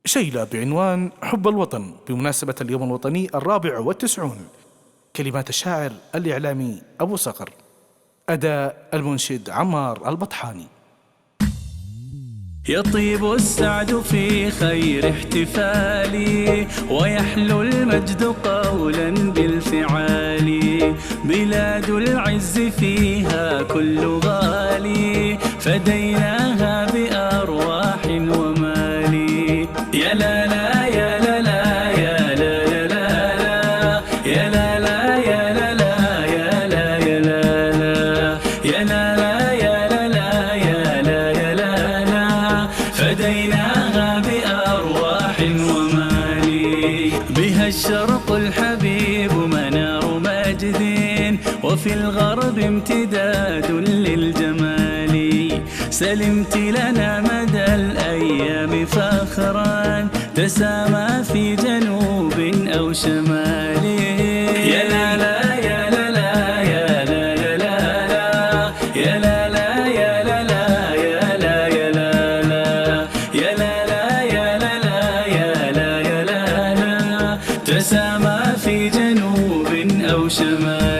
شيلة بعنوان حب الوطن بمناسبة اليوم الوطني 94. كلمات الشاعر الإعلامي أبو صقر، أداء المنشد عمار البطحاني. يطيب السعد في خير احتفالي، ويحلو المجد قولا بالفعال. بلاد العز فيها كل غالي، فديناها بأرواح ومال. يا لا لا يا لا لا يا لا يا لا يا لا لا يا لا لا يا لا يا لا يا لا يا لا يا لا يا لا، فديناها بأرواح ومال. بها الشرق الحبيب منار مجد، وفي الغرب امتداد للجمال. سلمت لنا مدى الأيام فخرا، تسامى في جنوب أو شمال. يا لا لا يا لا لا يا لا يا لا يا لا لا يا لا لا يا لا يا لا يا لا لا يا لا لا يا لا يا لا، تسامى في جنوب أو شمال.